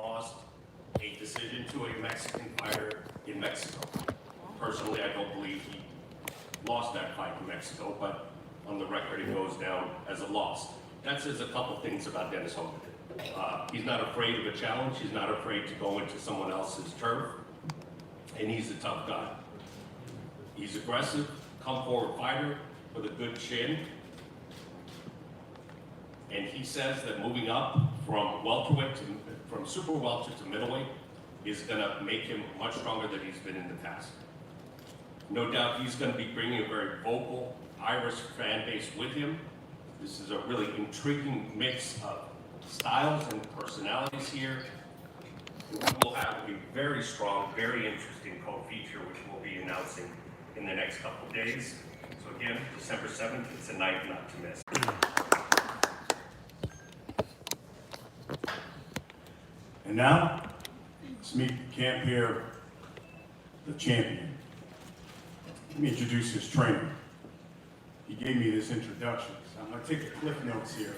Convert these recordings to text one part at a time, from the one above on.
lost a decision to a Mexican fighter in Mexico. Personally, I don't believe he lost that fight in Mexico, but on the record it goes down as a loss. That says a couple things about Dennis Hogan. He's not afraid of a challenge. He's not afraid to go into someone else's turf, and he's a tough guy. He's aggressive, come forward fighter with a good chin, and he says that moving up from welterweight from super welter to middleweight is going to make him much stronger than he's been in the past. No doubt he's going to be bringing a very vocal Irish fan base with him. This is a really intriguing mix of styles and personalities here. We will have a very strong, very interesting co-feature which we'll be announcing in the next couple of days. So again, December 7th, it's a night not to miss. And now, let's meet the camp here, the champion. Let me introduce his trainer. He gave me this introduction, so I'm going to take the cliff notes here.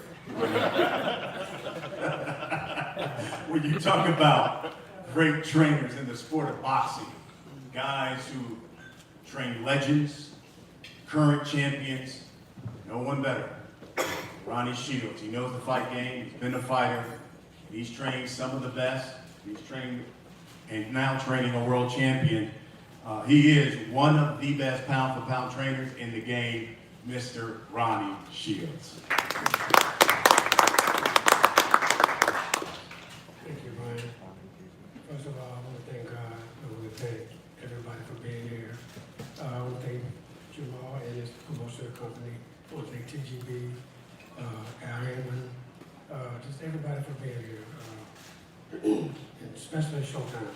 When you talk about great trainers in the sport of boxing, guys who train legends, current champions, no one better. Ronnie Shields. He knows the fight game. He's been a fighter. He's trained some of the best. He's trained and now training a world champion. He is one of the best pound-for-pound trainers in the game, Mr. Ronnie Shields. Thank you, Brian. First of all, I want to thank God. I want to thank everybody for being here. I want to thank Jermall and his promotional company. I want to thank TGB, Aaron, just everybody for being here, and especially Showtime.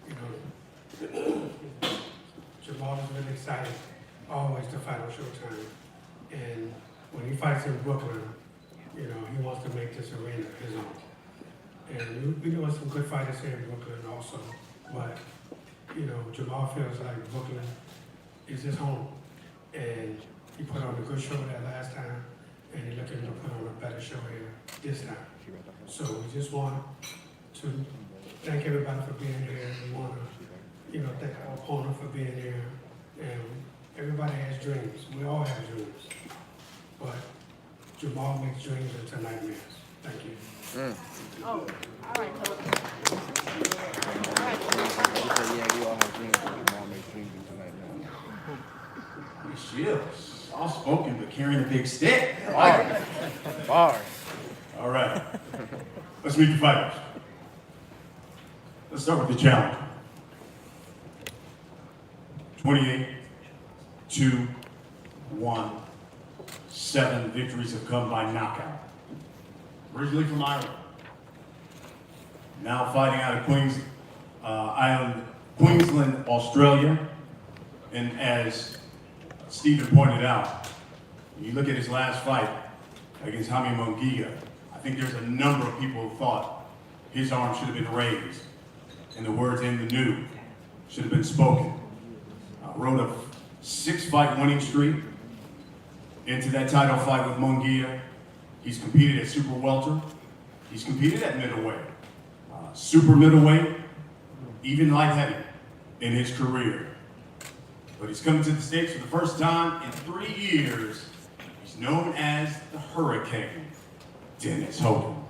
You know, Jermall is really excited always to fight on Showtime, and when he fights in Brooklyn, you know, he wants to make this arena his own. And we know some good fighters here in Brooklyn also, but, you know, Jermall feels like Brooklyn is his home. And he put on a good show that last time, and he's looking to put on a better show here this time. So we just want to thank everybody for being here. We want to, you know, thank our opponent for being here. And everybody has dreams. We all have dreams. But Jermall makes dreams into nightmares. Thank you. Oh, all right, Coach. All right. Yeah, we all have dreams. Jermall makes dreams tonight, man. Shields, soft spoken but carrying a big stick. I like it. Bars. All right, let's meet the fighters. Let's start with the challenge. 28, 2, 1, 7 victories have come by knockout. Originally from Ireland. Now fighting out of Queensland, Australia. And as Stephen pointed out, when you look at his last fight against Jaime Munguia, I think there's a number of people who thought his arm should have been raised and the words "in the new" should have been spoken. Rode a 6-fight winning streak into that title fight with Munguia. He's competed at super welter. He's competed at middleweight, super middleweight, even light heavy in his career. But he's coming to the States for the first time in 3 years. He's known as the Hurricane, Dennis Hogan.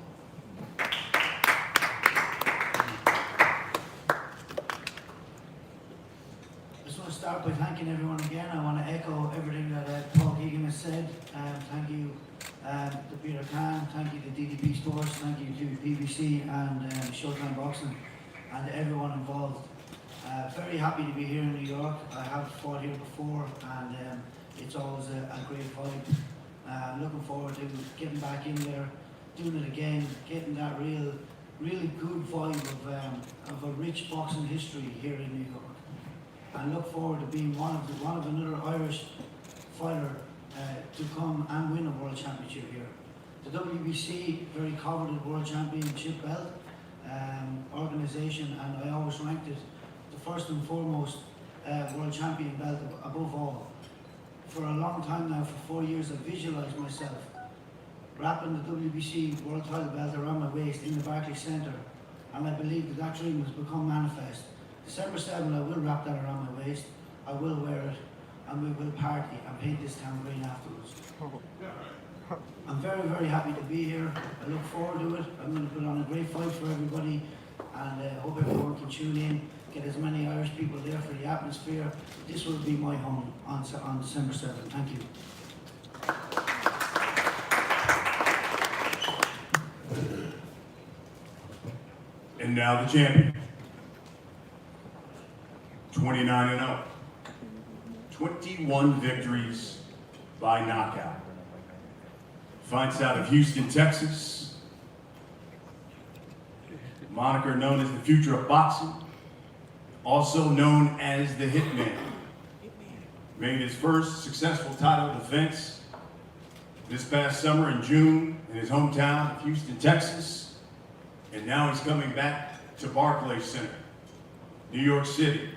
I just want to start by thanking everyone again. I want to echo everything that Paul Keegan has said. Thank you to Peter Khan, thank you to DDP Sports, thank you to PBC and Showtime Boxing, and everyone involved. Very happy to be here in New York. I have fought here before, and it's always a great vibe. Looking forward to getting back in there, doing it again, getting that really good vibe of a rich boxing history here in New York. And look forward to being one of another Irish fighter to come and win a world championship here. The WBC, very coveted world championship belt organization, and I always ranked it the first and foremost world champion belt above all. For a long time now, for 4 years, I visualized myself wrapping the WBC World Title belt around my waist in the Barclays Centre, and I believe that that dream has become manifest. December 7th, I will wrap that around my waist, I will wear it, and we will party and paint this town green afterwards. I'm very, very happy to be here. I look forward to it. I'm going to put on a great fight for everybody, and hope everyone can tune in, get as many Irish people there for the atmosphere. This will be my home on December 7th. Thank you. And now the champion. 29-0. 21 victories by knockout. Fights out of Houston, Texas. Moniker known as the future of boxing. Also known as the Hitman. Made his first successful title defense this past summer in June in his hometown of Houston, Texas. And now he's coming back to Barclays Center, New York City.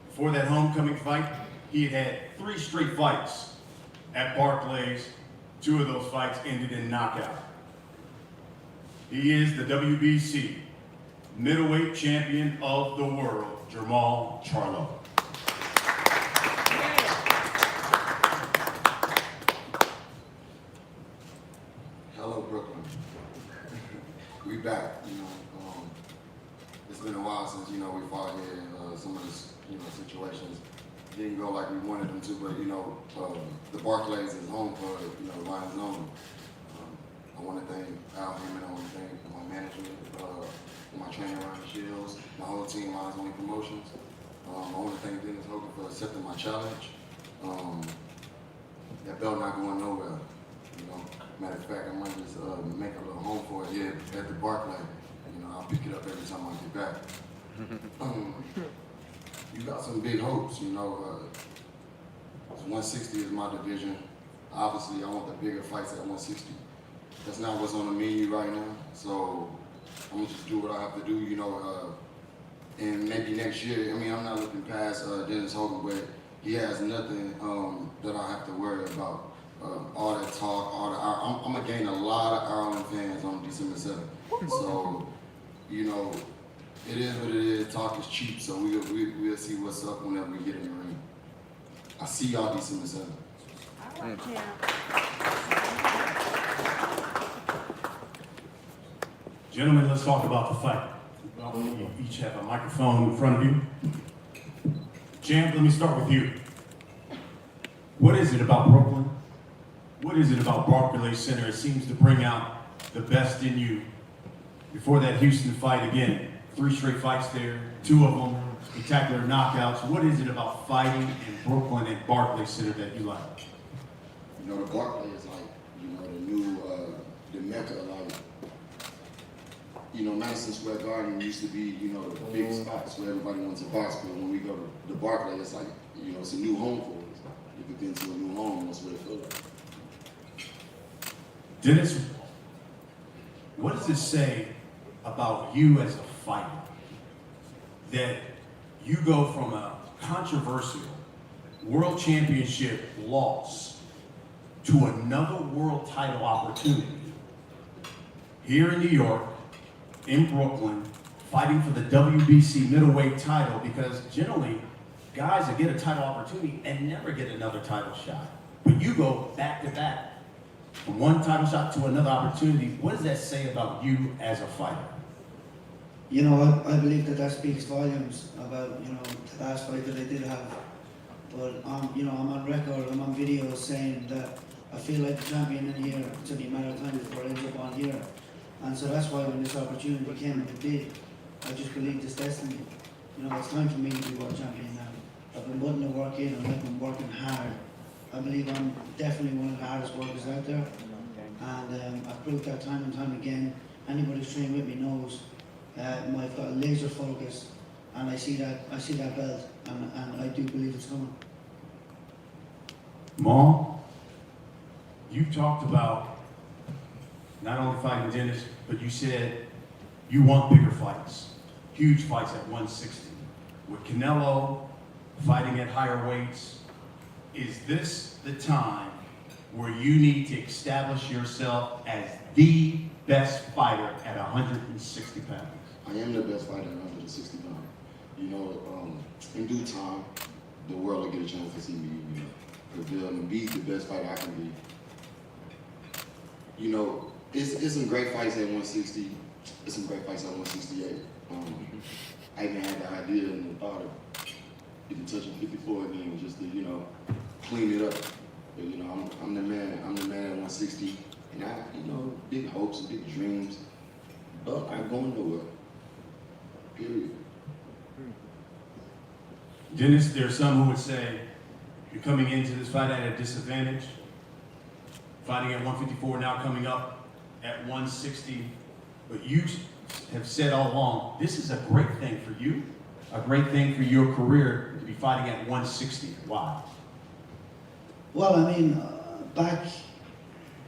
Before that homecoming fight, he had had 3 straight fights at Barclays. 2 of those fights ended in knockout. He is the WBC middleweight champion of the world, Jermall Charlo. Hello, Brooklyn. We back, you know. It's been a while since, you know, we fought here. Some of this, you know, situations didn't go like we wanted them to, but, you know, the Barclays is home for, you know, Lions Zone. I want to thank Al Heyman. I want to thank my management, my trainer, Ryan Shields, my whole team, Lions Only Promotions. I want to thank Dennis Hogan for accepting my challenge. That belt not going nowhere, you know. Matter of fact, I might just make a little home for it here at the Barclay. You know, I'll pick it up every time I get back. You got some big hopes, you know. 160 is my division. Obviously, I want the bigger fights at 160. That's not what's on the menu right now. So I'm gonna just do what I have to do, you know. And maybe next year, I mean, I'm not looking past Dennis Hogan, but he has nothing that I have to worry about. All that talk, I'm gonna gain a lot of Ireland fans on December 7th. So, you know, it is what it is. Talk is cheap, so we'll see what's up whenever we get in the ring. I see y'all December 7th. All right, champ. Gentlemen, let's talk about the fight. You each have a microphone in front of you. Champ, let me start with you. What is it about Brooklyn? What is it about Barclays Center? It seems to bring out the best in you. Before that Houston fight, again, 3 straight fights there, 2 of them spectacular knockouts. What is it about fighting in Brooklyn at Barclays Center that you like? You know, the Barclay is like, you know, the new, the Mecca, like, you know, Madison Square Garden used to be, you know, the big spots where everybody wants to box, but when we go to the Barclay, it's like, you know, it's a new home for us. If you've been to a new home, that's what it feels like. Dennis, what does this say about you as a fighter? That you go from a controversial world championship loss to another world title opportunity here in New York, in Brooklyn, fighting for the WBC middleweight title, because generally guys that get a title opportunity and never get another title shot. But you go back to back from one title shot to another opportunity. What does that say about you as a fighter? You know, I believe that speaks volumes about, you know, the last fight that I did have. But, you know, I'm on record, I'm on video saying that I feel like the champion in here. It's only a matter of time before I end up on here. And so that's why when this opportunity came and it did, I just believed it's destiny. You know, it's time for me to be world champion now. I've been putting the work in and I've been working hard. I believe I'm definitely one of the hardest workers out there. And I've proved that time and time again. Anybody who's trained with me knows I've got a laser focus, and I see that belt, and I do believe it's coming. Mom, you talked about not only fighting Dennis, but you said you want bigger fights, huge fights at 160. With Canelo fighting at higher weights, is this the time where you need to establish yourself as the best fighter at 160 pounds? I am the best fighter at 160 pounds. You know, in due time, the world will get a chance to see me, you know, prevail and be the best fighter I can be. You know, it's some great fights at 160. It's some great fights at 168. I even had the idea and the thought of even touching 54 again, just to, you know, clean it up. But, you know, I'm the man. I'm the man at 160, and I, you know, big hopes and big dreams, but I'm going nowhere. Period. Dennis, there are some who would say you're coming into this fight at a disadvantage. Fighting at 154, now coming up at 160. But you have said all along, this is a great thing for you, a great thing for your career to be fighting at 160. Why? Well, I mean, back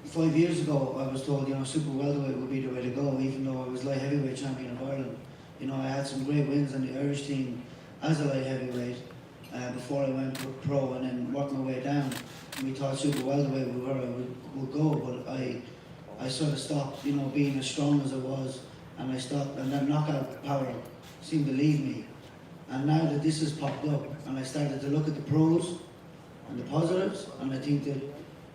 5 years ago, I was told, you know, super welterweight would be the way to go, even though I was light heavyweight champion of Ireland. You know, I had some great wins on the Irish team as a light heavyweight before I went pro, and then worked my way down. And we thought super welterweight was where I would go, but I sort of stopped, you know, being as strong as I was, and I stopped, and that knockout power seemed to leave me. And now that this has popped up, and I started to look at the pros and the positives, and I think that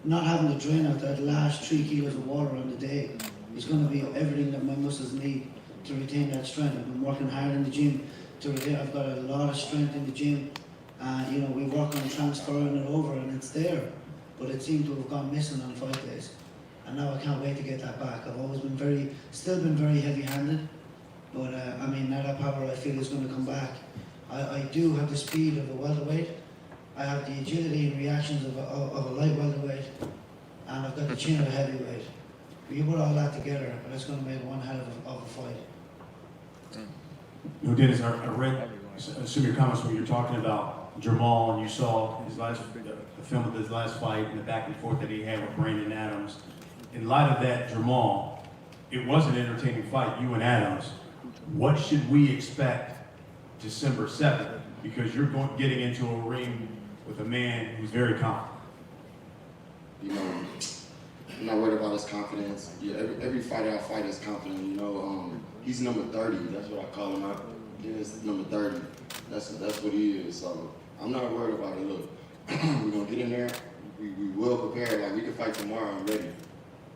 not having to drain out that last 3 kilos of water on the day is going to be everything that my muscles need to retain that strength. I've been working hard in the gym to retain. I've got a lot of strength in the gym. You know, we work on transferring it over, and it's there, but it seemed to have gone missing on fight days. And now I can't wait to get that back. I've always been still been very heavy-handed, but I mean, now that power I feel is going to come back. I do have the speed of a welterweight. I have the agility and reactions of a light welterweight, and I've got the chin of a heavyweight. You put all that together, and it's going to make one hell of a fight. You know, Dennis, I read some of your comments when you were talking about Jermall, and you saw the film of his last fight and the back and forth that he had with Brandon Adams. In light of that, Jermall, it was an entertaining fight, you and Adams. What should we expect December 7th? Because you're getting into a ring with a man who's very confident. You know, I'm not worried about his confidence. Yeah, every fighter I fight is confident. You know, he's number 30. That's what I call him. He's number 30. That's what he is. So I'm not worried about it. Look, we're gonna get in there. We will prepare. Like, we can fight tomorrow. I'm ready.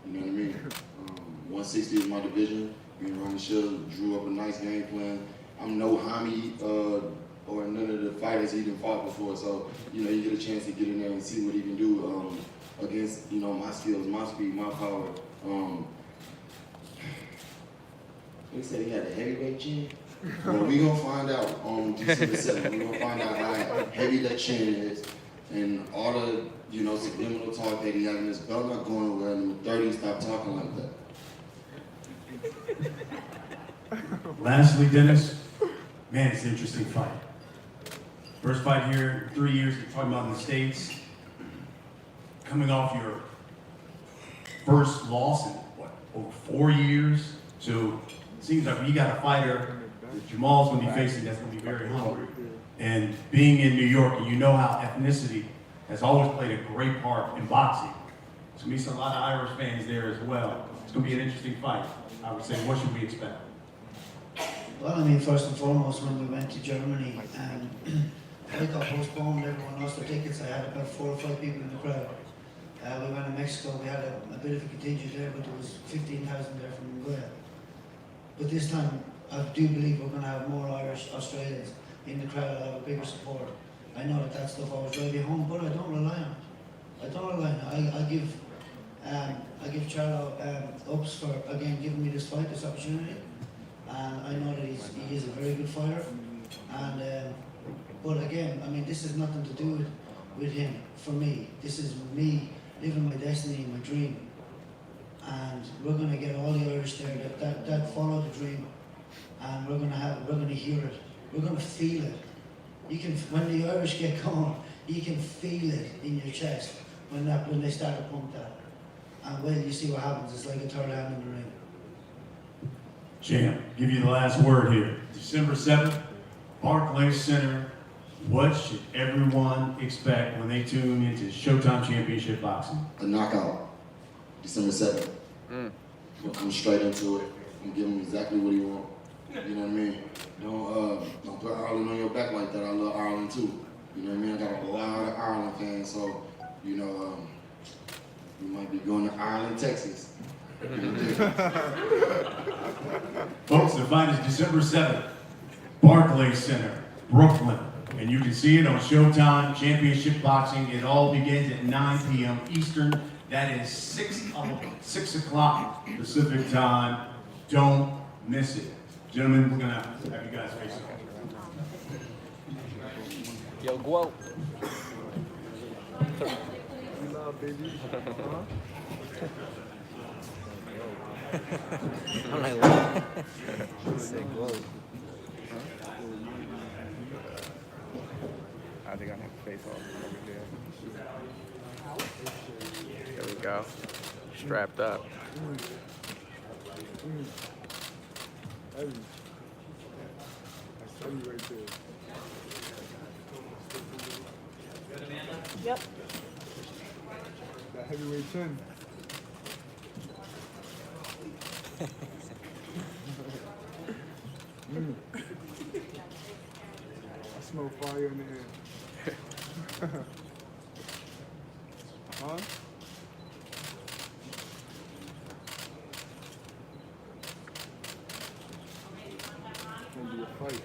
You know what I mean? 160 is my division. Me and Ronnie Shield drew up a nice game plan. I'm no Hami or none of the fighters he didn't fought before. So, you know, you get a chance to get in there and see what he can do against, you know, my skills, my speed, my power. He said he had a heavyweight chin. Well, we gonna find out on December 7th. We gonna find out how heavy that chin is, and all the, you know, subliminal talk that he had in his belt not going nowhere. In the 30s, stop talking like that. Lastly, Dennis, man, it's an interesting fight. First fight here in 3 years, you're talking about in the States. Coming off your first loss in, what, over 4 years? So it seems like you got a fighter that Jermall's going to be facing that's going to be very hungry. And being in New York, and you know how ethnicity has always played a great part in boxing. There's going to be a lot of Irish fans there as well. It's going to be an interesting fight. I would say, what should we expect? Well, I mean, first and foremost, when we went to Germany, I got postponed, everyone lost their tickets. I had about 4 or 5 people in the crowd. We went to Mexico, we had a bit of a contingent there, but there was 15,000 there from Angola. But this time, I do believe we're going to have more Irish Australians in the crowd. I'll have a bigger support. I know that stuff always drives you home, but I don't rely on it. I don't rely on it. I give Charlo ups for, again, giving me this fight, this opportunity. And I know that he is a very good fighter. And but again, I mean, this has nothing to do with him. For me, this is me living my destiny, my dream. And we're going to get all the Irish there that follow the dream. And we're going to hear it. We're going to feel it. You can, when the Irish get going, you can feel it in your chest when they start to pump that. And when you see what happens, it's like a third hand in the ring. Champ, give you the last word here. December 7th, Barclays Center, What should everyone expect when they tune into Showtime Championship Boxing? A knockout, December 7th. We'll come straight into it and give him exactly what he wants. You know what I mean? Don't put Ireland on your back like that. I love Ireland too. You know what I mean? I got a lot of Ireland fans, so you know, we might be going to Ireland, Texas. Folks, the fight is December 7th, Barclays Center, Brooklyn. And you can see it on Showtime Championship Boxing. It all begins at 9 p.m. Eastern. That is 6 o'clock Pacific time. Don't miss it. Gentlemen, we're going to have you guys face off. Yo, Guo. I'm like, what? Say Guo. I think I have to face off over there. There we go. Strapped up. Yep. That heavyweight chin. I smell fire in the air. Huh? It's gonna be a fight.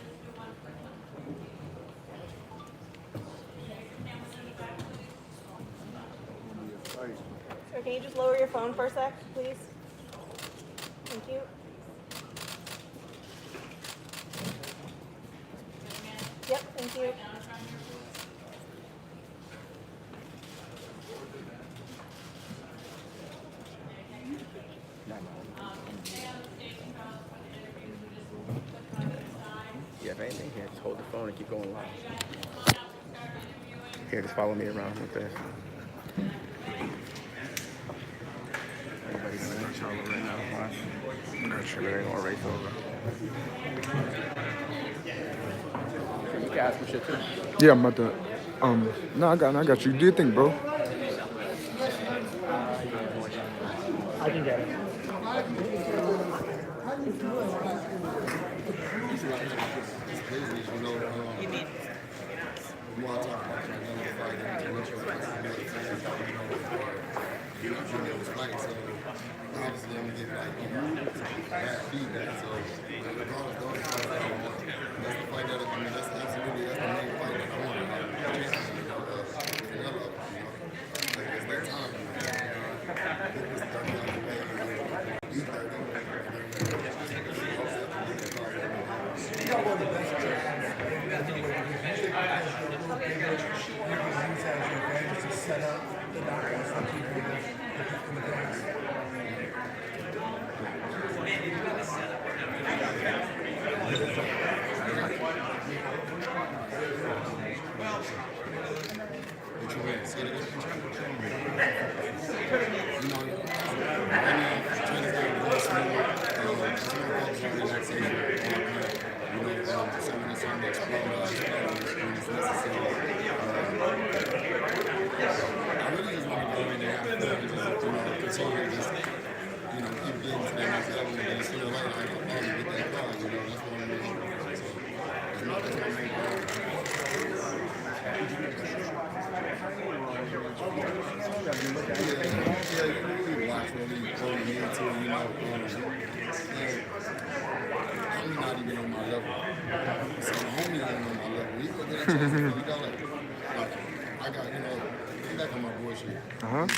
Sir, can you just lower your phone for a sec, please? Thank you. Yep, thank you. Yeah, if anything, here, just hold the phone and keep going live. Here, just follow me around with this. Everybody's in Charlo right now. Watch. I'm not sure they're going to race over. You can ask for shit too. Yeah, I'm about to. No, I got you. Do your thing, bro. I can get it. Obviously, I'm gonna get bad feedback. So, regardless, that's the fight that's absolutely the main fight that I want to have. It's that time. It's 30 out the way. He's 30.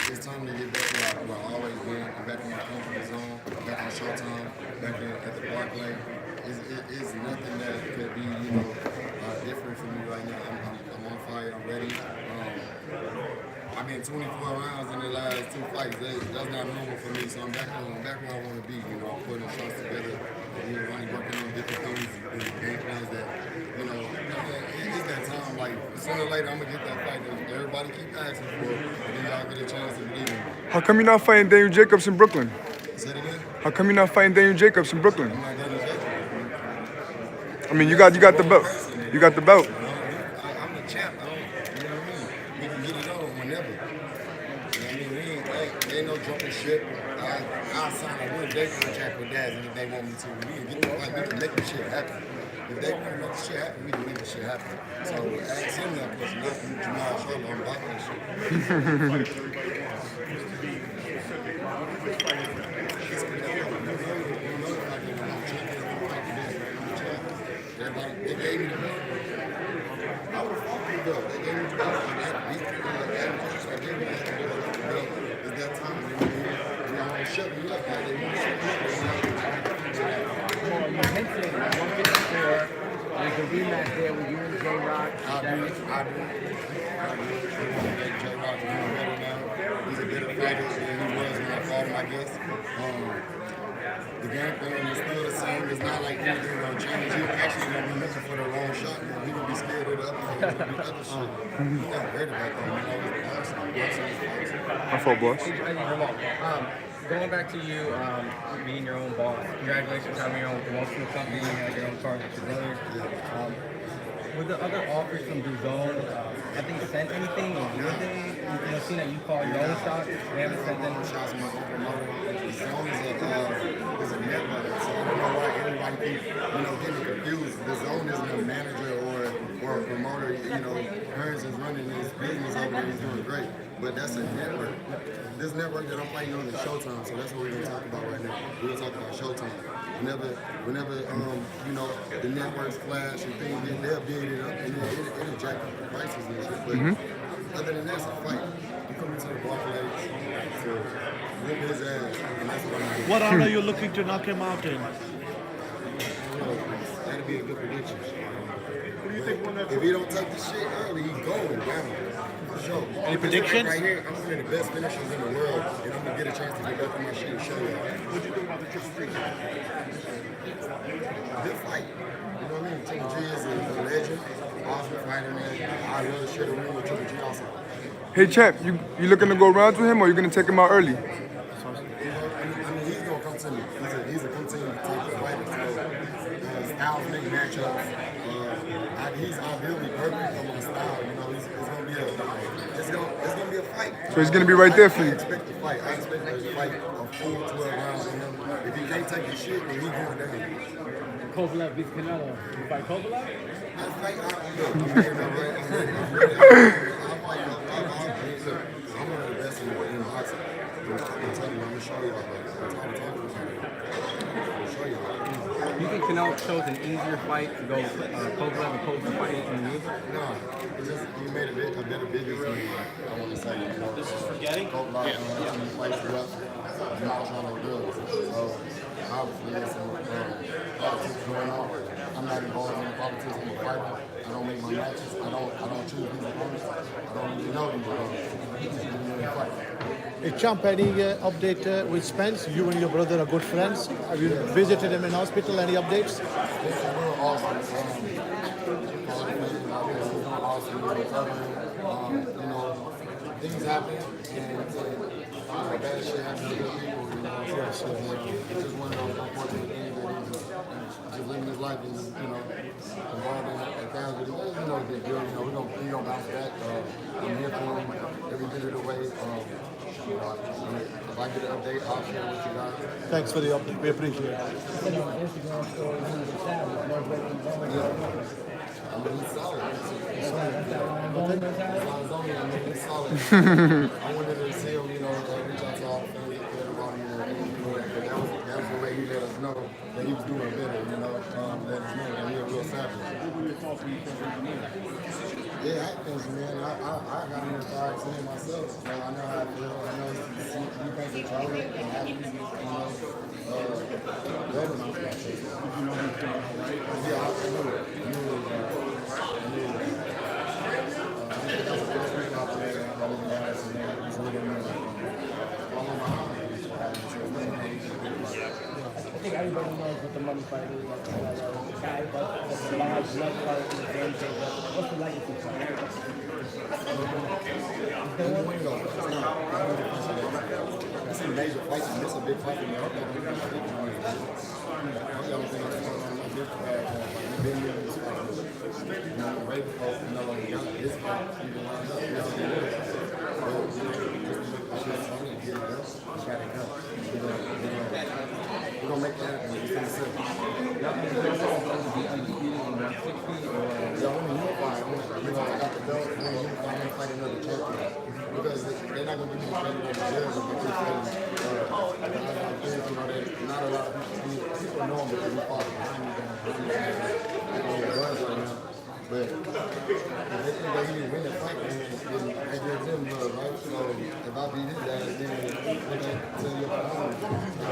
It's time to get back where I've always been, back in my comfort zone, back on Showtime, back at the Barclays. It's nothing that could be, different for me right now. I'm on fire, I'm ready. I've been 24 rounds in the last 2 fights. That's not normal for me, so I'm back where I want to be. I'm putting the shots together, I'm working on different things and game plans that, it's that time. Like, sooner or later, I'm going to get that fight that everybody keep asking for, and then y'all get a chance to believe in. How come you're not fighting Daniel Jacobs in Brooklyn? Say it again? How come you're not fighting Daniel Jacobs in Brooklyn? I'm not Daniel Jacobs. I mean, you got the belt. You got the belt. I'm shit. I'll sign a real big contract with Daz, and if they want me to, we can make the shit happen. If they want to make the shit happen, we can make the shit happen. So ask him that question, not from Jermall Charlo. I'm blocking that shit. They gave me the belt. I would have fought for the belt. They gave me the belt. I had to beat people like that. I gave me the belt. At that time, we all shut me up. They want to shut me up. Well, you mentioned 154. There's a rematch there with you and J-Rock. I do. J-Rock is doing better now. He's a better fighter than he was when I fought him, I guess. The game plan is still the same. It's not like anything gonna change. He's actually gonna be looking for the wrong shot. He gonna be scared of the other shit. He's not worried about that. My fault, boss. Going back to you being your own boss, congratulations on having your own promotional company, you have your own card with your brother. With the other offers from DAZN, have they sent anything, or would they, seeing that you call your own shots, they haven't sent any Shots from my own promoter. DAZN is a network, so I don't know why everybody keeps, getting confused. DAZN isn't a manager or a promoter. Hearns is running his business over there. He's doing great, but that's a network. This network that I'm fighting on is Showtime, so that's what we're gonna talk about right now. We're gonna talk about Showtime. Whenever the networks flash and things, they'll build it up and it'll jack up the prices and shit. But other than that, it's a fight. You come into the Barclays to whip his ass, and that's what I'm doing. What order are you looking to knock him out in? That'll be a good prediction. If he don't take the shit early, he's going down. For sure. Any predictions? Right here, I'm one of the best finishers in the world, and I'm gonna get a chance to get back on my shit and show you. What do you think about the triple three? Good fight. You know what I mean? Triple G is a legend. Awesome fighter, man. I love to share the ring with Triple G also. Hey, champ, you looking to go rounds with him, or you gonna take him out early? I mean, he's gonna come to me. He's a come to me type of fighter. So, styles make matchups. He's ideally perfect for my style. It's gonna be a fight. So he's gonna be right there for you. I expect to fight. I expect to fight a full 12 rounds with him. If he can't take the shit, then he's going down. Kovalev beats Canelo. You fight Kovalev? I'm one of the best in boxing. I'm gonna show you all that. You think Canelo chose an easier fight to go Kovalev and Kovalev fighting in the music? No, he made a better business than I want to say. This is forgetting? Kovalev, he fights rough. Not trying to do it. So, obviously, there's some politics going on. I'm not involved in politics. I'm a fighter. I don't make my matches. I don't choose these opponents. I don't even know these opponents. Hey, Champ, any update with Spence? You and your brother are good friends. Have you visited him in hospital? Any updates? It's real awesome. Things happen, and bad shit happens to good people. It's just one of those unfortunate things that he's just living his life and involved in a tragedy. It's no big deal. We're gonna bounce back. I'm here for him every bit of the way. If I get an update, I'll share it with you guys. Thanks for the update. We appreciate it. I mean, he's solid. He's solid. I wanted to see him, reach out to all the fans, everybody, but that was the way he let us know that he was doing better, let us know that he was real savage. Yeah, I think, man, I got in the fire today myself. I know how I feel. I know you think it's Charlo, and I I think everybody knows what the money fight is. What's the legacy fight? It's a major fight. It's a big fight for me. This fight, is your overall goal to be undefeated in 160 or? Yeah, I want to unify. I got the belt. I want to unify and fight another champion. Because they're not going to give me the credit over there, but they're fighting. Not a lot of people know him because he fought behind me. I don't know what right now. But if they think that he didn't win the fight, then I give them love, right? So if I beat his ass, then they can tell you about home.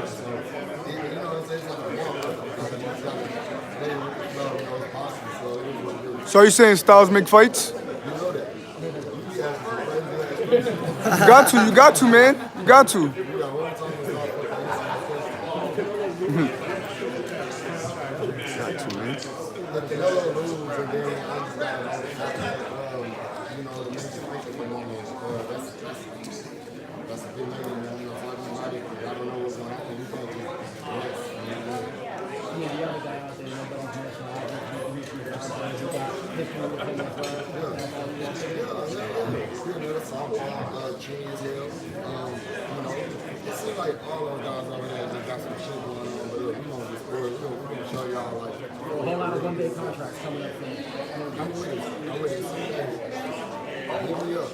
So, you know what I'm saying? It's not a walk. It's got to play with those bosses. So it is what it is. So are you saying styles make fights? You know that. You got to, man. You got to. The Canelo rules, and then I just got to the next fight at the moment. That's a big name, man. You know, so I don't know what's going to happen. You can't just relax. Yeah, the other guy out there, no better person. That's all Chinny as hell. It seems like all those guys over there just got some shit going on. But look, we're going to show y'all like. A whole lot of one-day contracts coming up for you. I'm with it. Hit me up.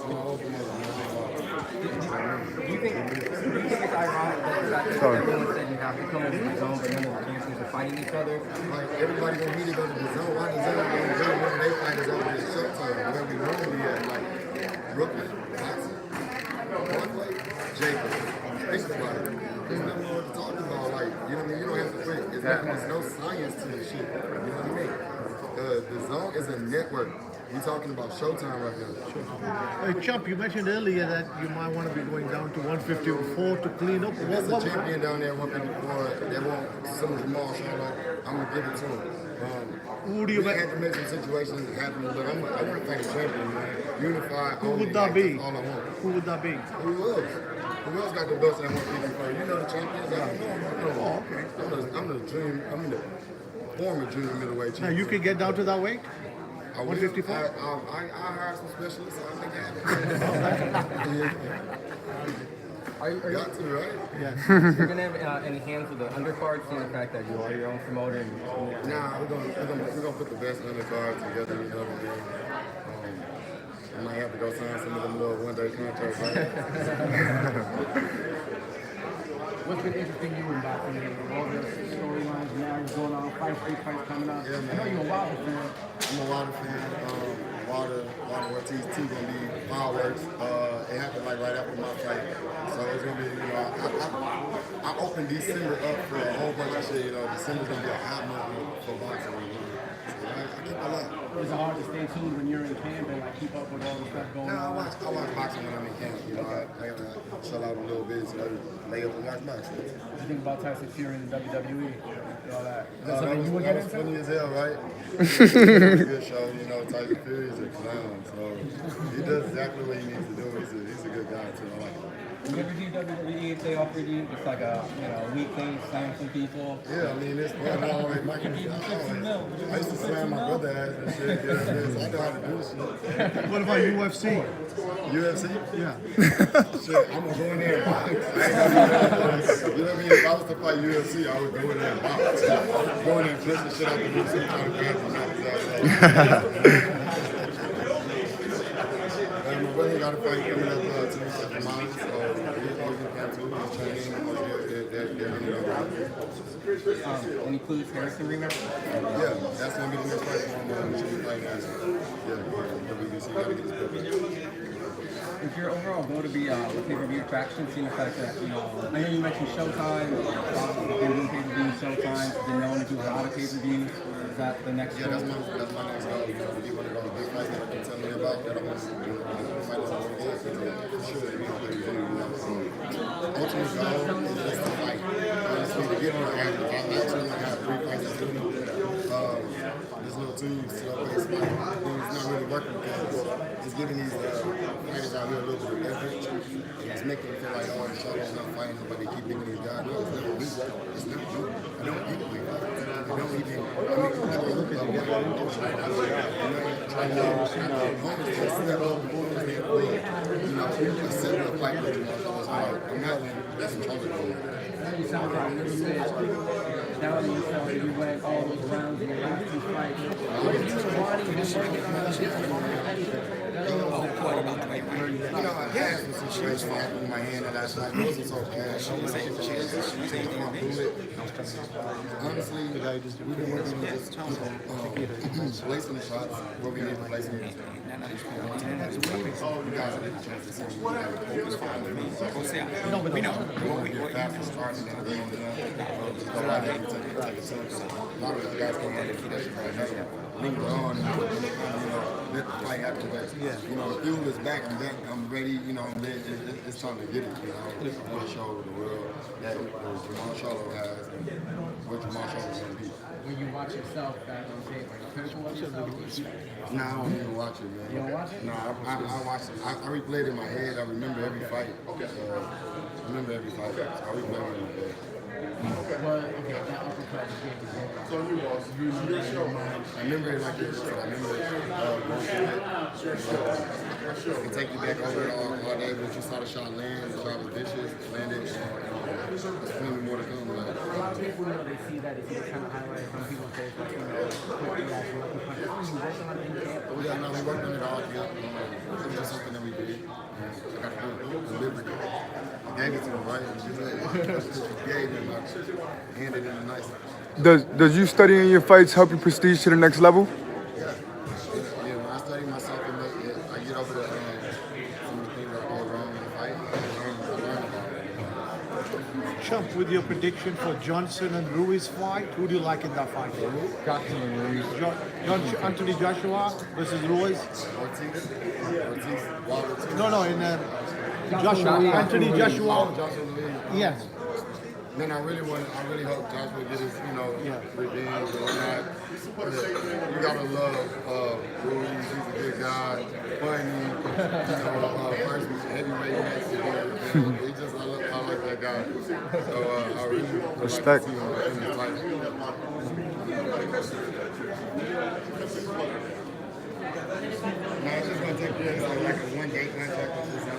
Open up, man. Do you think it's ironic that everyone said you have to come over the zone, but none of the champions are fighting each other? Like everybody gonna need to go to the zone. Why the zone gonna go when they fight is over the Showtime? Where we normally at, like Brooklyn, Jackson, Broadway, Jacob. Think about it. There's nothing more to talk about. Like, you know what I mean? You don't have to quit. There's no science to this shit. You know what I mean? The zone is a network. We're talking about Showtime right now. Hey, Chump, you mentioned earlier that you might want to be going down to 154 to clean up. If there's a champion down there at 154 that want some Jermall Charlo, I'm going to give it to him. Who do you we had to make some situations happen, but I want to fight a champion, man. Unified. Who would that be? All I want. Who would that be? Who else? Who else got the belts at 154? You know the champions? Oh, okay. I'm the former junior middleweight champion. Now you can get down to that weight? 154? I hired some specialists, so I think I have Are you got to, right? Yeah. you're gonna have any hands with the undercard, seeing the fact that you are your own promoter? And, Nah, we're gonna put the best undercard together, you know what I mean? I might have to go sign some of them little one-day contracts, right? What's been interesting you in boxing? All the storylines now going on, big fights coming up. Yeah, man. I know you're a Wilder fan. I'm a Wilder fan. Wilder Ortiz 2 gonna be fireworks. It happened like right after my fight, so it's gonna be. I opened December up for a whole bunch of shit. December's gonna be a hot month for boxing. So I keep a lot. Is it hard to stay tuned when you're in camp and like keep up with all the stuff going on? I watch boxing when I'm in camp. I gotta chill out a little bit, so I lay up and watch boxing. What do you think about Tyson Fury in the WWE? All that. Is that That something was, you would that get was into? funny as hell, right? It was a good show. Tyson Fury is a clown, so he does exactly what he needs to do. He's a good guy too. I like him. you ever do WWE if they offered you just like a week thing, slam some people? Yeah, I mean, it's fun. I used to slam my brother ass and shit. You know what I mean? So I know how to do shit. What about UFC? UFC? Yeah. Shit, I'm gonna go in there and box. I ain't gonna do that. You know what I mean? If I was to fight UFC, I would go in there and box. Go in there and flish the shit out the room, some kind of grab and knock his ass out. My brother got a fight coming up to mine, so he's got two. He's training. That includes Harrison, remember? Yeah, that's gonna be the next fight for him. Should be fighting us. Yeah, WBC gotta get his belt back. Is your overall goal to be a pay-per-view attraction, seeing the fact that, I know you mentioned Showtime, been doing pay-per-views, Showtime, been known to do a lot of pay-per-views. Is that the next goal? Yeah, that's my next goal. We get one of those big fights that I can tell me about that I want to fight on the board. For sure, ultimate goal is just to fight. I just need to get on the average. I actually have 3 fights to do. This little team, slow-paced fight, it's not really working because it's giving these fighters out here a little bit of leverage. And it's making them feel like, oh, the Charlo's not fighting, but they keep picking these guys. No, it's never me. It's not me. I don't eat me. I don't even, look at the guy. I know, homies just step up and step up. I set up a fight with you. I'm not in control of it. You sound like you said down yourself and you went all those rounds in your last two fights. What did you and Ronnie been working on? You know, I had some shit flying in my hand that I shot. It wasn't so cash. Honestly, we've been working on just placing the shots where we need to place them. You guys have a chance to see what we know. We get faster starting and everything. A lot of the guys can't get it. Linger on and let the fight happen. But you know, the fuel is back. I'm ready. You know, it's time to get it. You know, I want to show the world that Charlo has and what Charlo is going to be. When you watch yourself back on tape, are you critical of yourself? Nah, I don't even watch it, man. You don't watch it? Nah, I watch it. I replay it in my head. I remember every fight. I remember every fight. So I replay it in my head. Well, okay, that uppercut is good. So you remember it in your mind. I remember it like this. I remember it going through it. It take you back over it all day, but you saw the shot land, the shot was vicious, landed, and there's plenty more to come. A lot of people, you know, they see that, they see the kind of highlights on people's face, like, you know, quick reaction, lucky punch. You working on it in camp? Yeah, no, we worked on it all together. It was just something that we did. And I got to do it. Delivered it. I gave it to him, right? Gave him, handed him nice. Does you studying your fights help you prestige to the next level? Yeah, when I study myself, I get over some of the things that go wrong in the fight. I learn about it. Champ, with your prediction for Johnson and Ruiz fight, who do you like in that fight? Johnson and Ruiz. Anthony Joshua versus Ruiz? Ortiz. No, in Joshua. Anthony Joshua. Yes. Then I really hope Joshua get his, revenge or whatnot. You gotta love Ruiz. He's a good guy, funny, first heavyweight match. I like that guy. So I really Respect. like to see him in this fight. No, it's just gonna take place like a one-day contract with his own.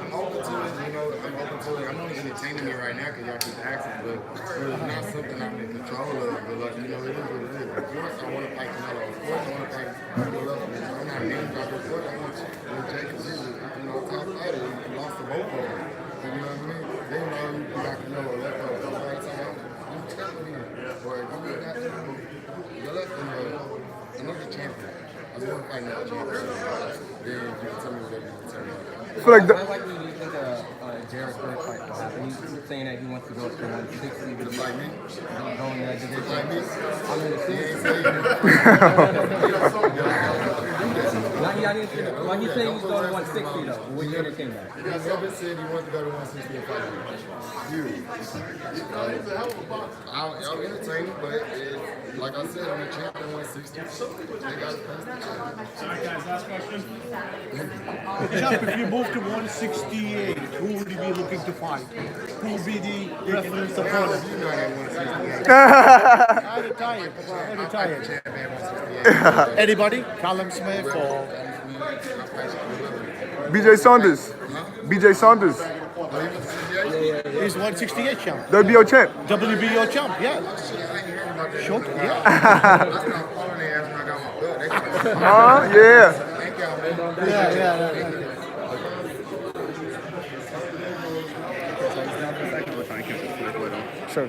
I'm open to it, I'm only entertaining it right now because y'all keep asking, but it's not something I'm in control of. But like, it is what it is. Of course, I want to fight Canelo. Of course, I want to fight Golovkin. I'm not name dropping. Of course, I want Jacob Zizek, top fighter. You lost to both of them. You know what I mean? They know you got Canelo left over. I'm telling you, boy, if you got Canelo, you're left another champion. I just want to fight another champion. Then you can tell me whatever you can tell me. I feel like How likely do you think Jared's third fight will happen? He's saying that he wants to go up to 160. Just like me? Go in that division. Like me? I'm in the He ain't city. saying Like he's saying he's going to 160 though. Would you entertain that? He never said he wanted to go to 160 and fight me. You. I'll entertain it, but like I said, I'm a champion 160. They got to pass the Sorry, guys, last question. Champ, if you move to 168, who would you be looking to fight? Who would be the reference opponent? You know that 168. I retired. Champion 168. Anybody? Callum Smith or BJ Saunders. BJ Saunders. he's 168 champ. WBO champ. WBO champ, yeah. Short, yeah. Yeah. Thank y'all, man. Yeah. Sure.